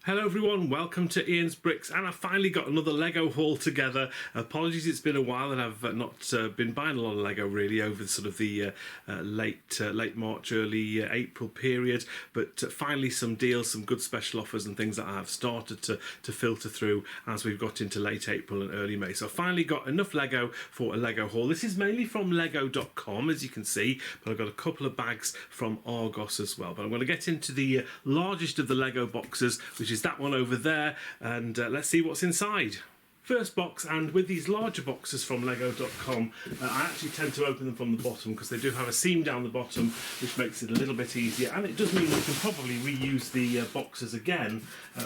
Hello everyone, welcome to Ian's Bricks, and I finally got another Lego haul together. Apologies, it's been a while and I've not been buying a lot of Lego really over sort of the late March, early April period, but finally some deals, some good special offers and things that I have started to filter through as we've got into late April and early May. So I finally got enough Lego for a Lego haul. This is mainly from lego.com, as you can see, but I've got a couple of bags from Argos as well. But I'm going to get into the largest of the Lego boxes, which is that one over there, and let's see what's inside. First box, and with these larger boxes from lego.com, I actually tend to open them from the bottom because they do have a seam down the bottom, which makes it a little bit easier, and it does mean you can probably reuse the boxes again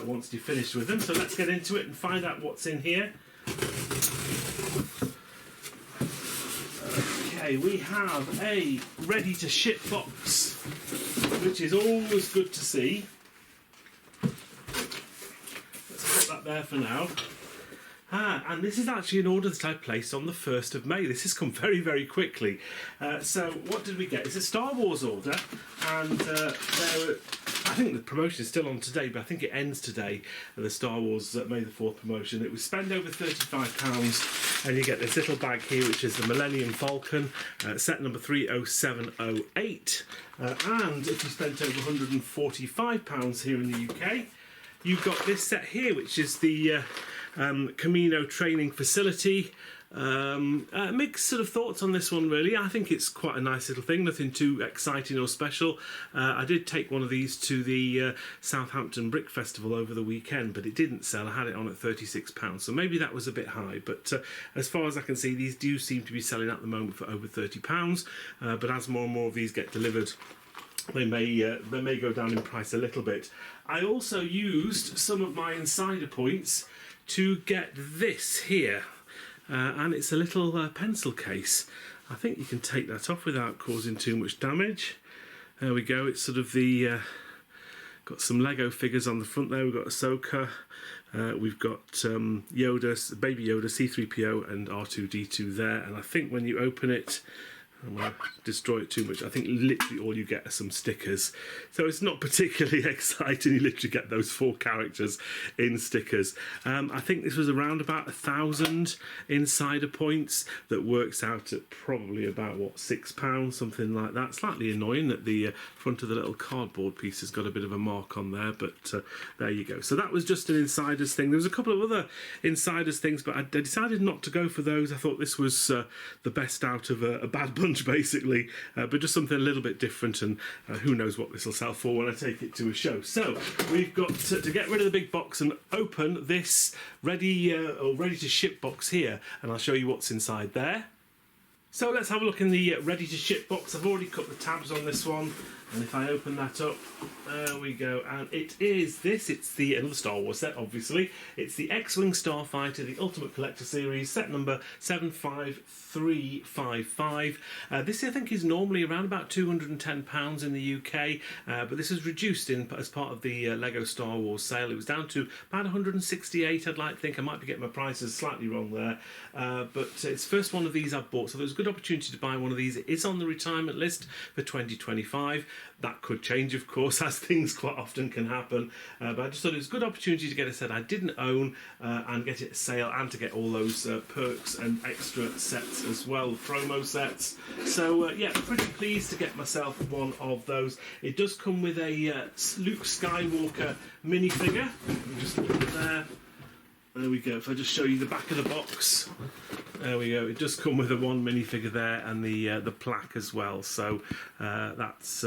once you're finished with them. So let's get into it and find out what's in here. Okay, we have a ready to ship box, which is always good to see. That there for now. And this is actually an order that I placed on the 1st of May. This has come very, very quickly. So what did we get? It's a Star Wars order, and I think the promotion is still on today, but I think it ends today, the Star Wars May the 4th promotion. It was spend over £35, and you get this little bag here, which is the Millennium Falcon, set number 30708. And if you spent over £145 here in the UK, you've got this set here, which is the Camino training facility. Mixed sort of thoughts on this one, really. I think it's quite a nice little thing, nothing too exciting or special. I did take one of these to the Southampton Brick Festival over the weekend, but it didn't sell. I had it on at £36, so maybe that was a bit high. But as far as I can see, these do seem to be selling at the moment for over £30. But as more and more of these get delivered, they may go down in price a little bit. I also used some of my insider points to get this here, and it's a little pencil case. I think you can take that off without causing too much damage. There we go. It's sort of the got some Lego figures on the front there. We've got Ahsoka, we've got Yoda, Baby Yoda, C-3PO and R2-D2 there, and I think when you open it, I'm going to destroy it too much. I think literally all you get are some stickers. So it's not particularly exciting. You literally get those 4 characters in stickers. I think this was around about 1,000 insider points. That works out at probably about, what, £6, something like that. Slightly annoying that the front of the little cardboard piece has got a bit of a mark on there, but there you go. So that was just an insiders thing. There was a couple of other insiders things, but I decided not to go for those. I thought this was the best out of a bad bunch, basically, but just something a little bit different, and who knows what this will sell for when I take it to a show. So we've got to get rid of the big box and open this ready to ship box here, and I'll show you what's inside there. So let's have a look in the ready to ship box. I've already cut the tabs on this one, and if I open that up, there we go, and it is this. It's the another Star Wars set, obviously. It's the X-Wing Starfighter, the Ultimate Collector Series, set number 75355. This, I think, is normally around about £210 in the UK, but this is reduced as part of the Lego Star Wars sale. It was down to about 168, I'd like to think. I might be getting my prices slightly wrong there, but it's the first one of these I've bought, so there's a good opportunity to buy one of these. It is on the retirement list for 2025. That could change, of course, as things quite often can happen, but I just thought it was a good opportunity to get a set I didn't own and get it at sale, and to get all those perks and extra sets as well, promo sets. So yeah, pretty pleased to get myself one of those. It does come with a Luke Skywalker minifigure. Just put it there. There we go. If I just show you the back of the box, there we go. It does come with a one minifigure there, and the plaque as well. So that's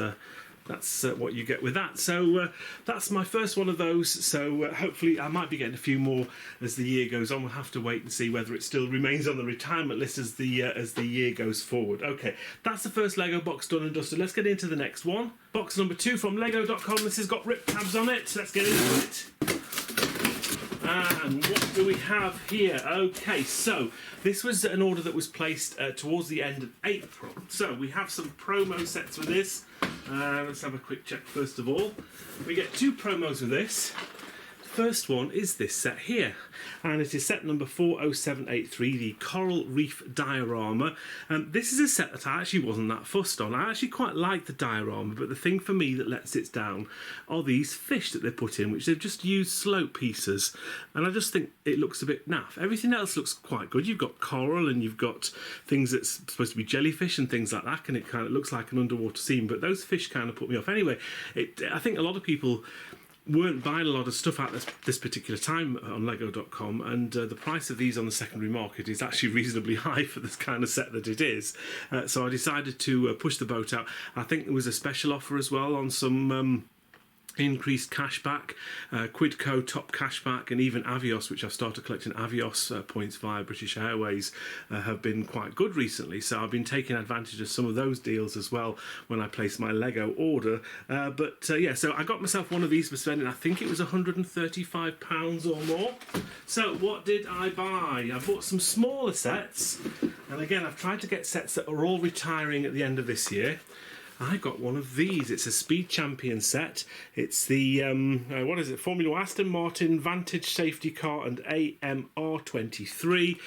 what you get with that. So that's my first one of those. So hopefully I might be getting a few more as the year goes on. We'll have to wait and see whether it still remains on the retirement list as the year goes forward. Okay, that's the first Lego box done and dusted. Let's get into the next one. Box number 2 from lego.com. This has got rip tabs on it. Let's get into it. And what do we have here? Okay, so this was an order that was placed towards the end of April. So we have some promo sets with this. Let's have a quick check first of all. We get 2 promos with this. first one is this set here, and it is set number 40783, the Coral Reef Diorama. This is a set that I actually wasn't that fussed on. I actually quite like the diorama, but the thing for me that lets it down are these fish that they put in, which they've just used slope pieces, and I just think it looks a bit naff. Everything else looks quite good. You've got coral and you've got things that's supposed to be jellyfish and things like that, and it kind of looks like an underwater scene, but those fish kind of put me off. Anyway, I think a lot of people weren't buying a lot of stuff at this particular time on Lego.com, and the price of these on the secondary market is actually reasonably high for this kind of set that it is. So I decided to push the boat out. I think there was a special offer as well on some increased cashback, Quidco top cashback, and even Avios, which I've started collecting Avios points via British Airways, have been quite good recently, so I've been taking advantage of some of those deals as well when I placed my Lego order. Yeah, so I got myself one of these for spending, I think it was £135 or more. So what did I buy? I bought some smaller sets, and again I've tried to get sets that are all retiring at the end of this year. I got one of these. It's a Speed Champion set. It's the, what is it, Formula Aston Martin Vantage Safety Car and AMR23.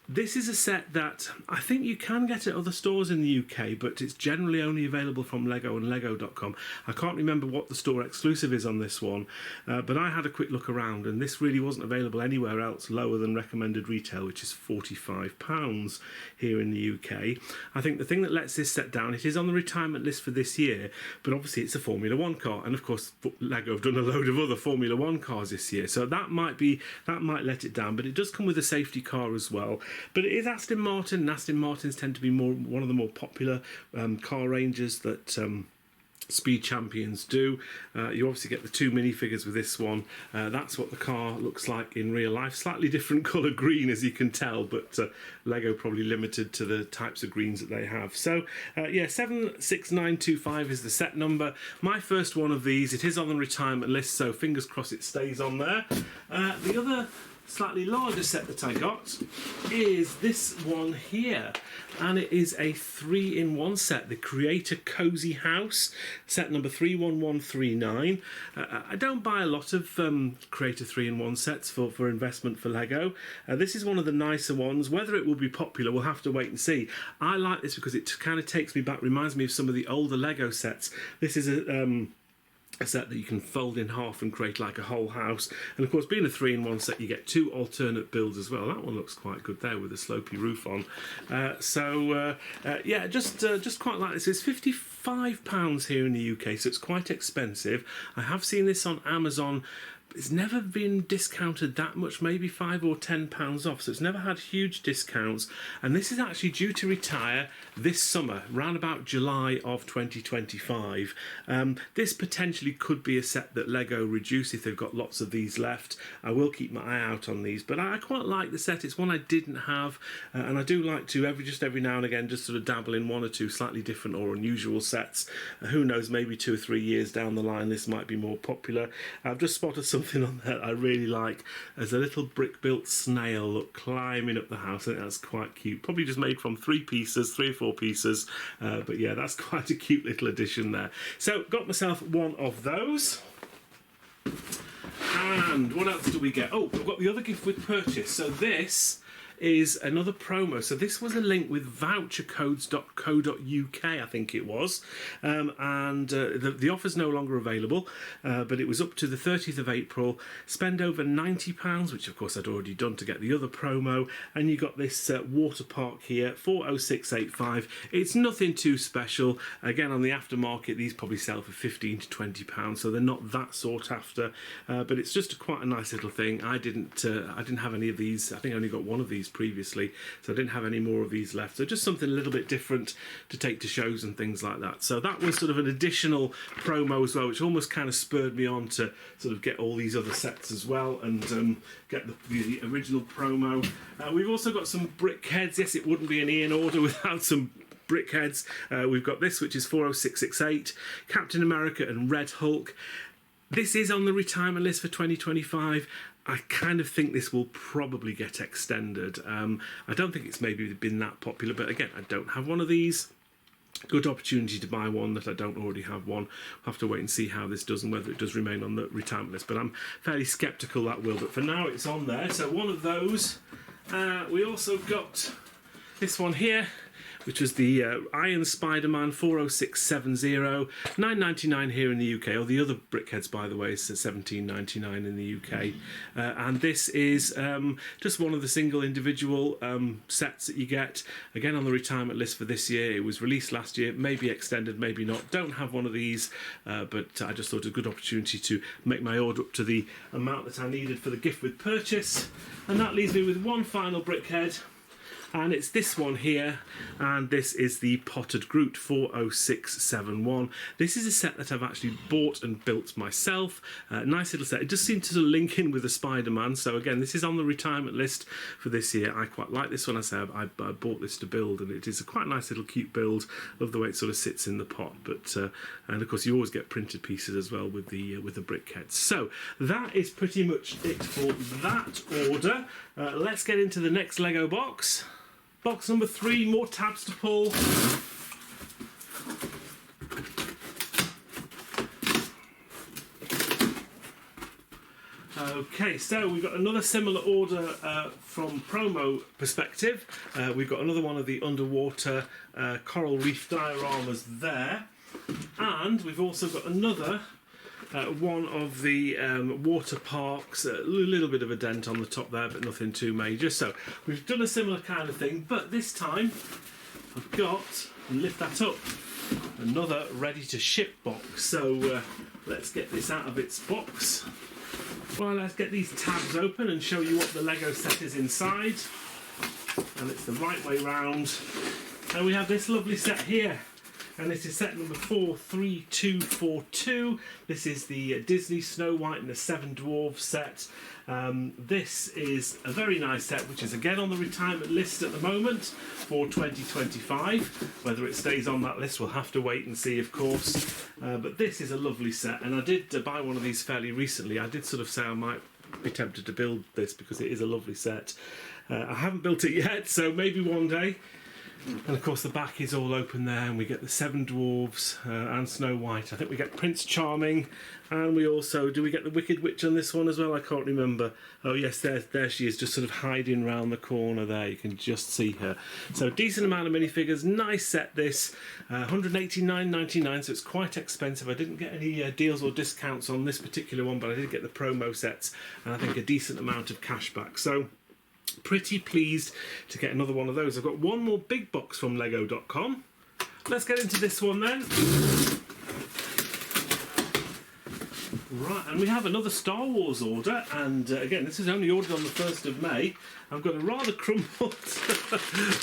This is a set that I think you can get at other stores in the UK, but it's generally only available from Lego and Lego.com. I can't remember what the store exclusive is on this one, but I had a quick look around, and this really wasn't available anywhere else lower than recommended retail, which is £45 here in the UK. I think the thing that lets this set down, it is on the retirement list for this year, but obviously it's a Formula 1 car, and of course Lego have done a load of other Formula 1 cars this year, so that might let it down, but it does come with a safety car as well. But it is Aston Martin, and Aston Martins tend to be one of the more popular car ranges that Speed Champions do. You obviously get the two minifigures with this one. That's what the car looks like in real life. Slightly different colour green, as you can tell, but Lego probably limited to the types of greens that they have. So yeah, 76925 is the set number. My first one of these. It is on the retirement list, so fingers crossed it stays on there. The other slightly larger set that I got is this one here, and it is a 3-in-1 set, the Creator Cozy House, set number 31139. I don't buy a lot of Creator 3-in-1 sets for investment for Lego. This is one of the nicer ones. Whether it will be popular, we'll have to wait and see. I like this because it kind of takes me back, reminds me of some of the older Lego sets. This is a set that you can fold in half and create like a whole house, and of course being a 3-in-1 set you get two alternate builds as well. That one looks quite good there with a slopey roof on. Yeah, just quite like this. It's £55 here in the UK, so it's quite expensive. I have seen this on Amazon. It's never been discounted that much, maybe £5 or £10 off, so it's never had huge discounts, and this is actually due to retire this summer, round about July of 2025. This potentially could be a set that Lego reduce if they've got lots of these left. I will keep my eye out on these, but I quite like the set. It's one I didn't have, and I do like to every now and again just sort of dabble in one or two slightly different or unusual sets. Who knows, maybe 2 or 3 years down the line this might be more popular. I've just spotted something on there I really like. There's a little brick-built snail, look, climbing up the house. I think that's quite cute. Probably just made from 3 or 4 pieces. But yeah, that's quite a cute little addition there. So, got myself one of those. And what else do we get? Oh, we've got the other gift with purchase. So this is another promo. So this was a link with vouchercodes.co.uk, I think it was, and the offer's no longer available, but it was up to the 30th of April. Spend over £90, which of course I'd already done to get the other promo, and you got this water park here, 40685. It's nothing too special. Again, on the aftermarket, these probably sell for £15 to £20, so they're not that sought after, but it's just quite a nice little thing. I didn't have any of these. I think I only got one of these previously, so I didn't have any more of these left, so just something a little bit different to take to shows and things like that. So that was sort of an additional promo as well, which almost kind of spurred me on to sort of get all these other sets as well and get the original promo. We've also got some BrickHeadz. Yes, it wouldn't be an Ian order without some BrickHeadz. We've got this, which is 40668, Captain America and Red Hulk. This is on the retirement list for 2025. I kind of think this will probably get extended. I don't think it's maybe been that popular, but again, I don't have one of these. good opportunity to buy one that I don't already have one. I'll have to wait and see how this does and whether it does remain on the retirement list, but I'm fairly sceptical that will. But for now it's on there. So one of those. We also got this one here, which was the Iron Spider-Man 40670, $9.99 here in the UK. Or the other BrickHeadz, by the way, is $17.99 in the UK. And this is just one of the single individual sets that you get. Again, on the retirement list for this year. It was released last year, maybe extended, maybe not. Don't have one of these, but I just thought it was a good opportunity to make my order up to the amount that I needed for the gift with purchase. And that leaves me with one final BrickHead. And it's this one here, and this is the Potted Groot 40671. This is a set that I've actually bought and built myself. Nice little set. It just seemed to sort of link in with the Spider-Man. So again, this is on the retirement list for this year. I quite like this one. I say I bought this to build, and it is a quite nice little cute build. Love the way it sort of sits in the pot. But and of course, you always get printed pieces as well with the BrickHeadz. So that is pretty much it for that order. Let's get into the next Lego box. Box number 3, more tabs to pull. Okay, so we've got another similar order from promo perspective. We've got another one of the underwater coral reef dioramas there. And we've also got another one of the water parks, a little bit of a dent on the top there, but nothing too major. So we've done a similar kind of thing, but this time I've got, lift that up, another ready to ship box. So let's get this out of its box. Well, let's get these tabs open and show you what the Lego set is inside. And it's the right way round. And we have this lovely set here. And this is set number 43242. This is the Disney Snow White and the Seven Dwarfs set. This is a very nice set, which is again on the retirement list at the moment for 2025. Whether it stays on that list, we'll have to wait and see, of course. But this is a lovely set, and I did buy one of these fairly recently. I did sort of say I might be tempted to build this because it is a lovely set. I haven't built it yet, so maybe one day. And of course the back is all open there, and we get the Seven Dwarfs and Snow White. I think we get Prince Charming, and we also, do we get the Wicked Witch on this one as well? I can't remember. Oh yes, there she is, just sort of hiding round the corner there. You can just see her. So decent amount of minifigures, nice set this. $189.99, so it's quite expensive. I didn't get any deals or discounts on this particular one, but I did get the promo sets, and I think a decent amount of cash back. So pretty pleased to get another one of those. I've got one more big box from lego.com. Let's get into this one then. Right, and we have another Star Wars order, and again, this is only ordered on the 1st of May. I've got a rather crumpled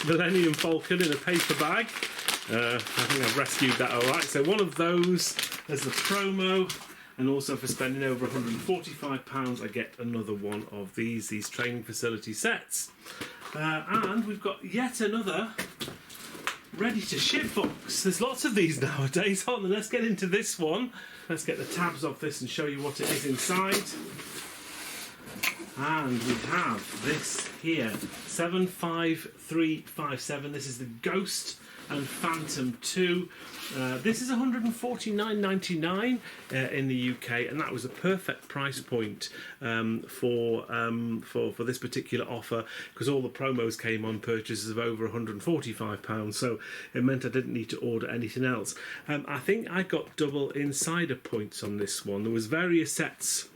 Millennium Falcon in a paper bag. I think I've rescued that all right. So one of those as the promo. And also for spending over £145, I get another one of these training facility sets. And we've got yet another ready to ship box. There's lots of these nowadays, aren't there? Let's get into this one. Let's get the tabs off this and show you what it is inside. And we have this here, 75357. This is the Ghost and Phantom 2. This is $149.99 in the UK, and that was a perfect price point for this particular offer, because all the promos came on purchases of over £145, so it meant I didn't need to order anything else. I think I got double insider points on this one. There was various sets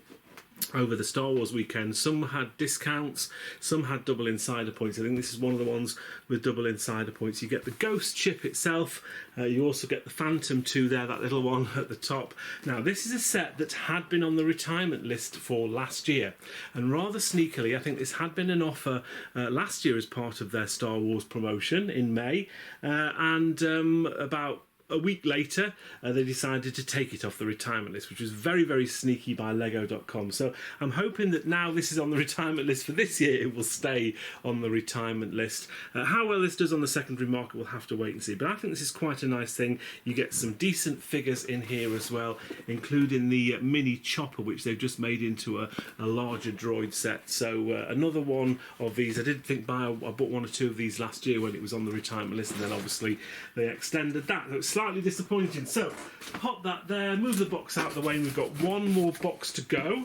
over the Star Wars weekend. Some had discounts, some had double insider points. I think this is one of the ones with double insider points. You get the Ghost chip itself, you also get the Phantom 2 there, that little one at the top. Now this is a set that had been on the retirement list for last year, and rather sneakily I think this had been an offer last year as part of their Star Wars promotion in May, and about a week later, they decided to take it off the retirement list, which was very, very sneaky by Lego.com. So I'm hoping that now this is on the retirement list for this year, it will stay on the retirement list. How well this does on the secondary market, we'll have to wait and see. But I think this is quite a nice thing. You get some decent figures in here as well, including the mini chopper, which they've just made into a larger droid set. So another one of these. I did think I bought one or two of these last year when it was on the retirement list, and then obviously they extended that. So it's slightly disappointing. So pop that there, move the box out of the way, and we've got one more box to go,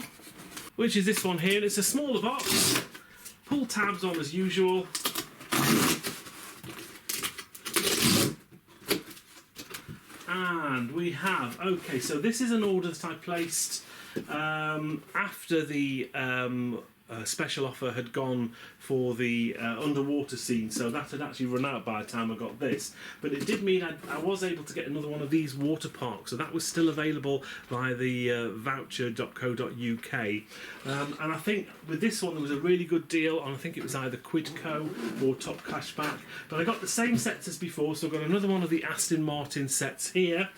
which is this one here, and it's a smaller box. Pull tabs on as usual. And we have, okay, so this is an order that I placed after the special offer had gone for the underwater scene, so that had actually run out by the time I got this. But it did mean I was able to get another one of these water parks, so that was still available via the voucher.co.uk. And I think with this one there was a really good deal on, I think it was either Quidco or Top Cashback. But I got the same sets as before, so I've got another one of the Aston Martin sets here.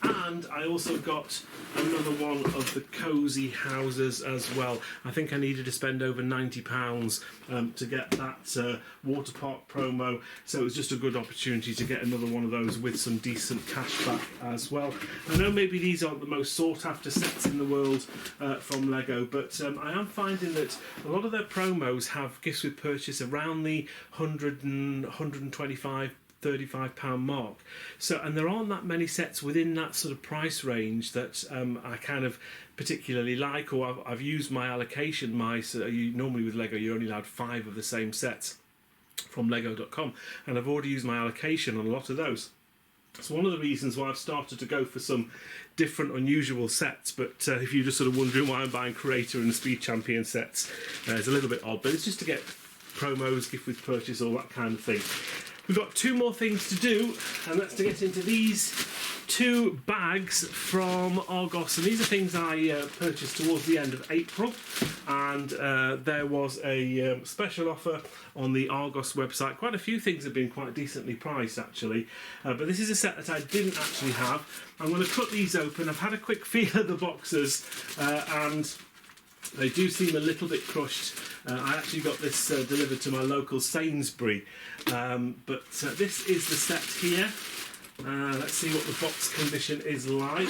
And I also got another one of the Cozy Houses as well. I think I needed to spend over £90 to get that water park promo, so it was just a good opportunity to get another one of those with some decent cash back as well. I know maybe these aren't the most sought after sets in the world from Lego, but I am finding that a lot of their promos have gifts with purchase around the 100 and 125 £35 mark. So, and there aren't that many sets within that sort of price range that I kind of particularly like, or I've used my allocation. Normally with Lego you're only allowed 5 of the same sets from Lego.com, and I've already used my allocation on a lot of those. So one of the reasons why I've started to go for some different, unusual sets, but if you're just sort of wondering why I'm buying Creator and the Speed Champion sets, it's a little bit odd, but it's just to get promos, gift with purchase, all that kind of thing. We've got 2 more things to do, and that's to get into these 2 bags from Argos, and these are things I purchased towards the end of April, and there was a special offer on the Argos website. Quite a few things have been quite decently priced actually, but this is a set that I didn't actually have. I'm going to cut these open. I've had a quick feel of the boxes, and they do seem a little bit crushed. I actually got this delivered to my local Sainsbury, but this is the set here. Let's see what the box condition is like.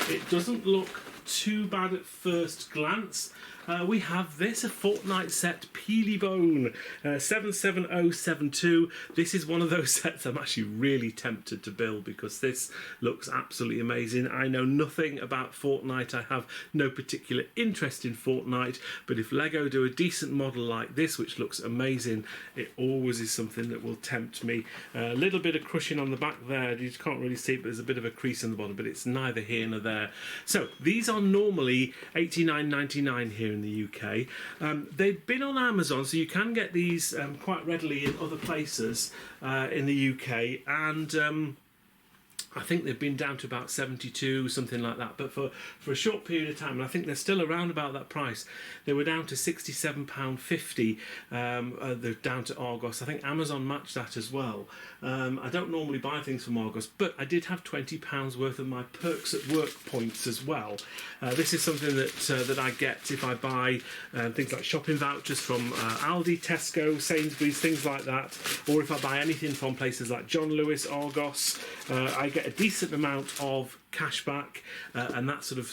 It doesn't look too bad at first glance. We have this, a Fortnite set, Peelybone, 77072. This is one of those sets I'm actually really tempted to build because this looks absolutely amazing. I know nothing about Fortnite. I have no particular interest in Fortnite, but if Lego do a decent model like this, which looks amazing, it always is something that will tempt me. A little bit of crushing on the back there. You can't really see it, but there's a bit of a crease in the bottom, but it's neither here nor there. So these are normally $89.99 here in the UK. They've been on Amazon, so you can get these quite readily in other places in the UK, and I think they've been down to about 72, something like that, but for a short period of time, and I think they're still around about that price. They were down to £67.50. They're down to Argos. I think Amazon matched that as well. I don't normally buy things from Argos, but I did have £20 worth of my Perks at Work points as well. This is something that I get if I buy things like shopping vouchers from Aldi, Tesco, Sainsbury's, things like that, or if I buy anything from places like John Lewis, Argos. I get a decent amount of cash back, and that sort of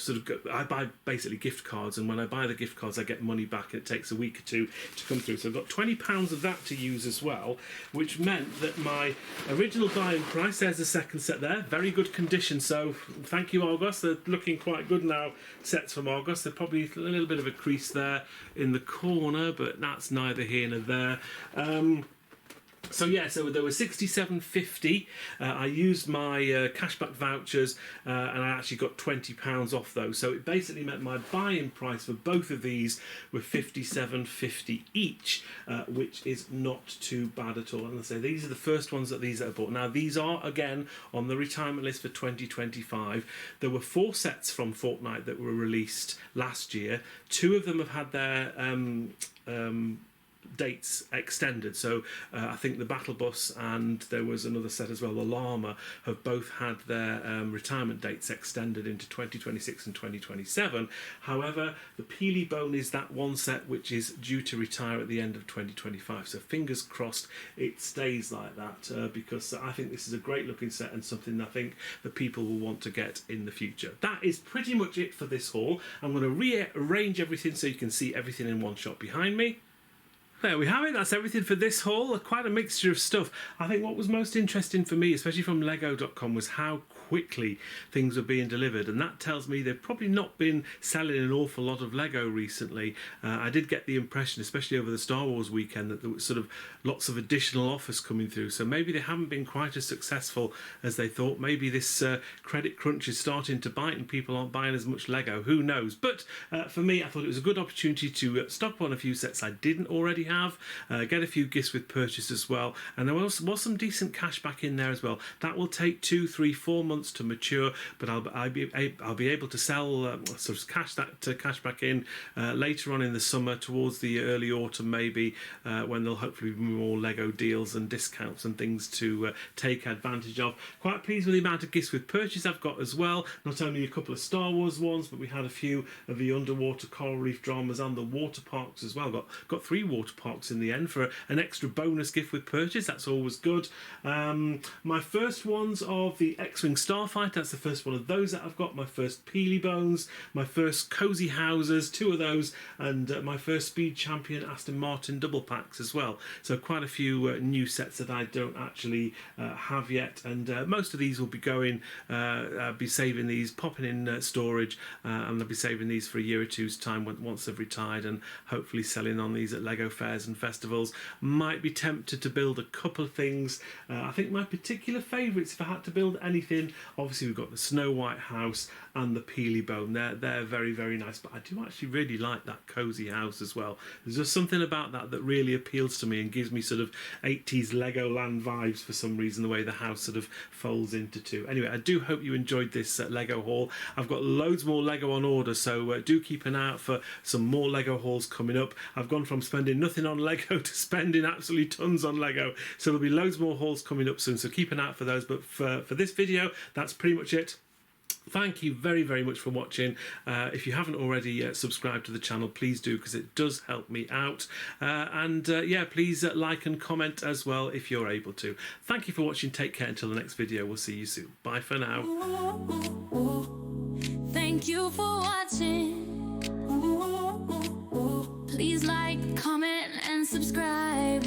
I buy basically gift cards, and when I buy the gift cards I get money back, and it takes a week or two to come through. So I've got £20 of that to use as well, which meant that my original buying price, there's the second set there, very good condition, so thank you Argos. They're looking quite good now, sets from Argos. There's probably a little bit of a crease there in the corner, but that's neither here nor there. So yeah, so there were £67.50. I used my cashback vouchers, and I actually got £20 off those. So it basically meant my buying price for both of these were £57.50 each, which is not too bad at all. And I say these are the first ones that I bought. Now these are again on the retirement list for 2025. There were 4 sets from Fortnite that were released last year. 2 of them have had their dates extended. So I think the Battle Bus and there was another set as well, the Llama, have both had their retirement dates extended into 2026 and 2027. However, the Peely Bone is that one set which is due to retire at the end of 2025. So fingers crossed it stays like that, because I think this is a great looking set and something I think that people will want to get in the future. That is pretty much it for this haul. I'm going to rearrange everything so you can see everything in one shot behind me. There we have it, that's everything for this haul. Quite a mixture of stuff. I think what was most interesting for me, especially from Lego.com, was how quickly things were being delivered, and that tells me they've probably not been selling an awful lot of Lego recently. I did get the impression, especially over the Star Wars weekend, that there was sort of lots of additional offers coming through, so maybe they haven't been quite as successful as they thought. Maybe this credit crunch is starting to bite and people aren't buying as much Lego, who knows. But for me, I thought it was a good opportunity to stock up on a few sets I didn't already have, get a few gifts with purchase as well, and there was some decent cash back in there as well. That will take 2, 3, 4 months to mature, but I'll be able to sell sort of cash back in later on in the summer, towards the early autumn maybe, when there'll hopefully be more Lego deals and discounts and things to take advantage of. Quite pleased with the amount of gifts with purchase I've got as well. Not only a couple of Star Wars ones, but we had a few of the underwater coral reef dramas and the water parks as well. Got 3 water parks in the end for an extra bonus gift with purchase. That's always good. My first ones of the X-Wing Starfighter, that's the first one of those that I've got. My first Peely Bones, my first Cozy Houses, 2 of those, and my first Speed Champion Aston Martin double packs as well. So quite a few new sets that I don't actually have yet, and most of these will be going, I'll be saving these, popping in storage, and I'll be saving these for a year or two's time once they've retired, and hopefully selling on these at Lego fairs and festivals. Might be tempted to build a couple of things. I think my particular favourites, if I had to build anything, obviously we've got the Snow White house and the Peely Bone. They're very, very nice, but I do actually really like that cozy house as well. There's just something about that really appeals to me and gives me sort of 80s Legoland vibes for some reason, the way the house sort of folds into 2. Anyway, I do hope you enjoyed this Lego haul. I've got loads more Lego on order, so do keep an eye out for some more Lego hauls coming up. I've gone from spending nothing on Lego to spending absolutely tons on Lego, so there'll be loads more hauls coming up soon, so keep an eye out for those. But for this video, that's pretty much it. Thank you very, very much for watching. If you haven't already subscribed to the channel, please do, because it does help me out. Yeah, please like and comment as well if you're able to. Thank you for watching. Take care until the next video. We'll see you soon. Bye for now. Thank you for watching. Please like, comment and subscribe.